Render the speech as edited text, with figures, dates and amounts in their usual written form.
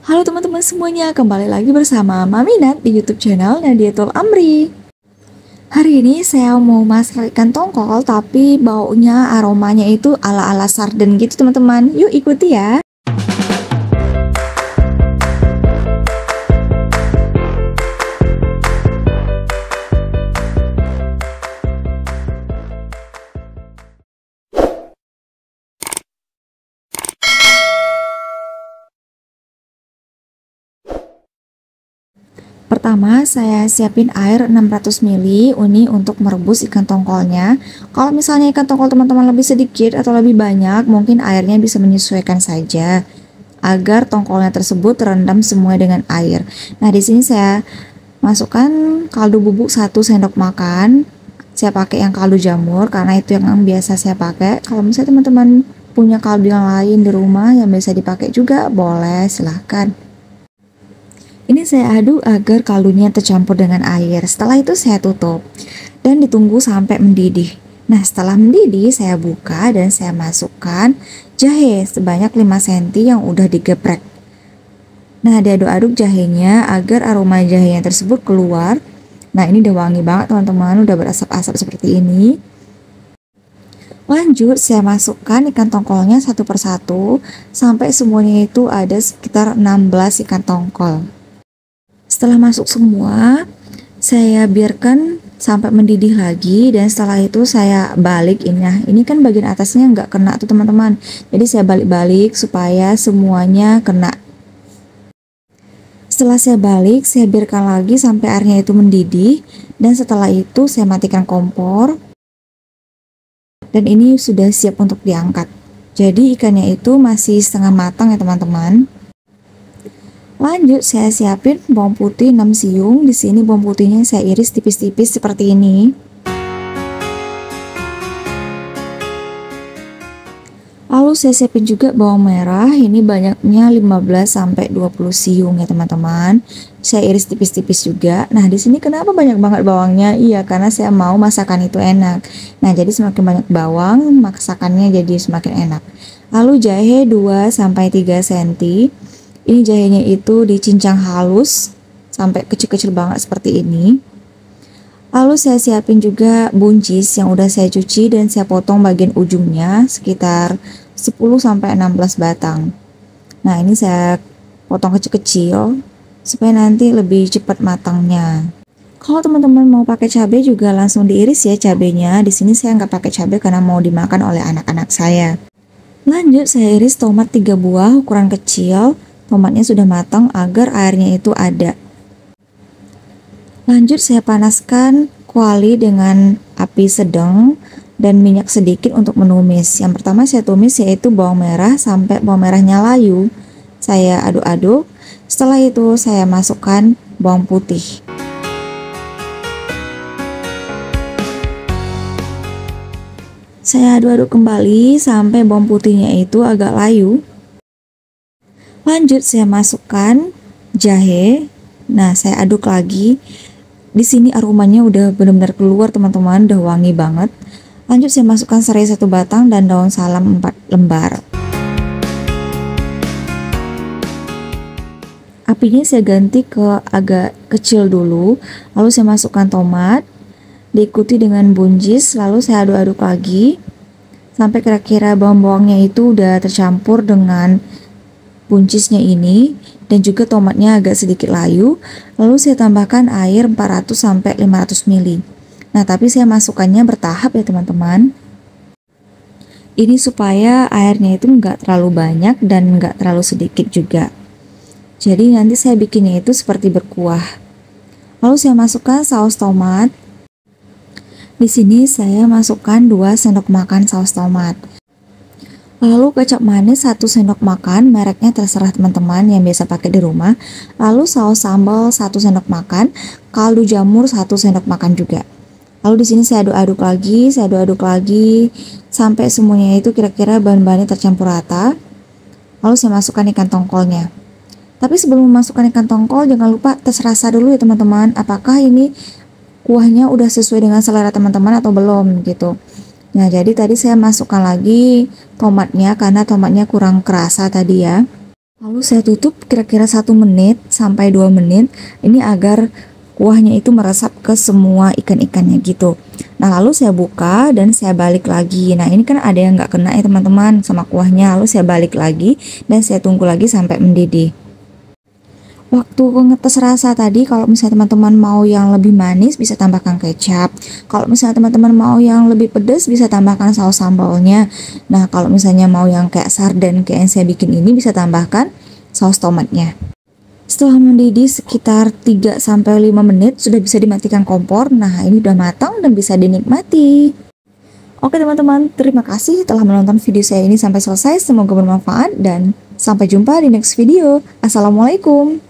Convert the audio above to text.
Halo teman-teman semuanya, kembali lagi bersama Mami Nat di YouTube channel Nadiatul Amri. Hari ini saya mau masak ikan tongkol, tapi baunya, aromanya itu ala-ala sarden gitu teman-teman. Yuk ikuti ya. Pertama, saya siapin air 600 ml ini untuk merebus ikan tongkolnya. Kalau misalnya ikan tongkol teman-teman lebih sedikit atau lebih banyak, mungkin airnya bisa menyesuaikan saja agar tongkolnya tersebut terendam semua dengan air. Nah, di sini saya masukkan kaldu bubuk 1 sendok makan. Saya pakai yang kaldu jamur karena itu yang biasa saya pakai. Kalau misalnya teman-teman punya kaldu yang lain di rumah yang bisa dipakai juga, boleh, silahkan. Ini saya aduk agar kaldunya tercampur dengan air. Setelah itu saya tutup dan ditunggu sampai mendidih. Nah, setelah mendidih saya buka dan saya masukkan jahe sebanyak 5 cm yang udah digeprek. Nah, diaduk-aduk jahenya agar aroma jahenya tersebut keluar. Nah, ini udah wangi banget teman-teman, udah berasap-asap seperti ini. Lanjut, saya masukkan ikan tongkolnya satu persatu sampai semuanya itu ada sekitar 16 ikan tongkol. Setelah masuk semua, saya biarkan sampai mendidih lagi dan setelah itu saya balik ini. Nah, ini kan bagian atasnya nggak kena tuh teman-teman. Jadi saya balik-balik supaya semuanya kena. Setelah saya balik, saya biarkan lagi sampai airnya itu mendidih dan setelah itu saya matikan kompor. Dan ini sudah siap untuk diangkat. Jadi ikannya itu masih setengah matang ya teman-teman. Lanjut, saya siapin bawang putih 6 siung. Di sini bawang putihnya saya iris tipis-tipis seperti ini. Lalu saya siapin juga bawang merah. Ini banyaknya 15 sampai 20 siung ya teman-teman. Saya iris tipis-tipis juga. Nah, di sini kenapa banyak banget bawangnya? Iya, karena saya mau masakan itu enak. Nah, jadi semakin banyak bawang, masakannya jadi semakin enak. Lalu jahe 2 sampai 3 cm. Ini jahenya itu dicincang halus sampai kecil-kecil banget seperti ini. Lalu saya siapin juga buncis yang udah saya cuci dan saya potong bagian ujungnya sekitar 10 sampai 16 batang. Nah, ini saya potong kecil-kecil supaya nanti lebih cepat matangnya. Kalau teman-teman mau pakai cabai juga langsung diiris ya cabenya. Di sini saya nggak pakai cabai karena mau dimakan oleh anak-anak saya. Lanjut, saya iris tomat 3 buah ukuran kecil. Tomatnya sudah matang agar airnya itu ada. Lanjut, saya panaskan kuali dengan api sedang dan minyak sedikit untuk menumis. Yang pertama saya tumis yaitu bawang merah sampai bawang merahnya layu. Saya aduk-aduk. Setelah itu saya masukkan bawang putih. Saya aduk-aduk kembali sampai bawang putihnya itu agak layu. Lanjut, saya masukkan jahe. Nah, saya aduk lagi. Di sini aromanya udah benar-benar keluar teman-teman, udah wangi banget. Lanjut, saya masukkan serai 1 batang dan daun salam 4 lembar. Apinya saya ganti ke agak kecil dulu. Lalu saya masukkan tomat, diikuti dengan buncis. Lalu saya aduk-aduk lagi sampai kira-kira bawang-bawangnya itu udah tercampur dengan buncisnya ini dan juga tomatnya agak sedikit layu. Lalu saya tambahkan air 400 sampai 500 ml. Nah, tapi saya masukkannya bertahap ya teman-teman. Ini supaya airnya itu nggak terlalu banyak dan nggak terlalu sedikit juga. Jadi nanti saya bikinnya itu seperti berkuah. Lalu saya masukkan saus tomat. Di sini saya masukkan 2 sendok makan saus tomat. Lalu kecap manis 1 sendok makan, mereknya terserah teman-teman yang biasa pakai di rumah. Lalu saus sambal 1 sendok makan, kaldu jamur 1 sendok makan juga. Lalu di sini saya aduk-aduk lagi sampai semuanya itu kira-kira bahan-bahannya tercampur rata. Lalu saya masukkan ikan tongkolnya. Tapi sebelum memasukkan ikan tongkol, jangan lupa tes rasa dulu ya teman-teman. Apakah ini kuahnya udah sesuai dengan selera teman-teman atau belum gitu. Nah, jadi tadi saya masukkan lagi tomatnya karena tomatnya kurang kerasa tadi ya. Lalu saya tutup kira-kira 1 menit sampai 2 menit ini agar kuahnya itu meresap ke semua ikan-ikannya gitu. Nah lalu saya buka dan saya balik lagi. Nah ini kan ada yang nggak kena ya teman-teman sama kuahnya. Lalu saya balik lagi dan saya tunggu lagi sampai mendidih. Waktu ngetes rasa tadi, kalau misalnya teman-teman mau yang lebih manis bisa tambahkan kecap. Kalau misalnya teman-teman mau yang lebih pedas bisa tambahkan saus sambalnya. Nah kalau misalnya mau yang kayak sarden kayak yang saya bikin ini bisa tambahkan saus tomatnya. Setelah mendidih sekitar 3-5 menit sudah bisa dimatikan kompor. Nah ini udah matang dan bisa dinikmati. Oke teman-teman, terima kasih telah menonton video saya ini sampai selesai. Semoga bermanfaat dan sampai jumpa di next video. Assalamualaikum.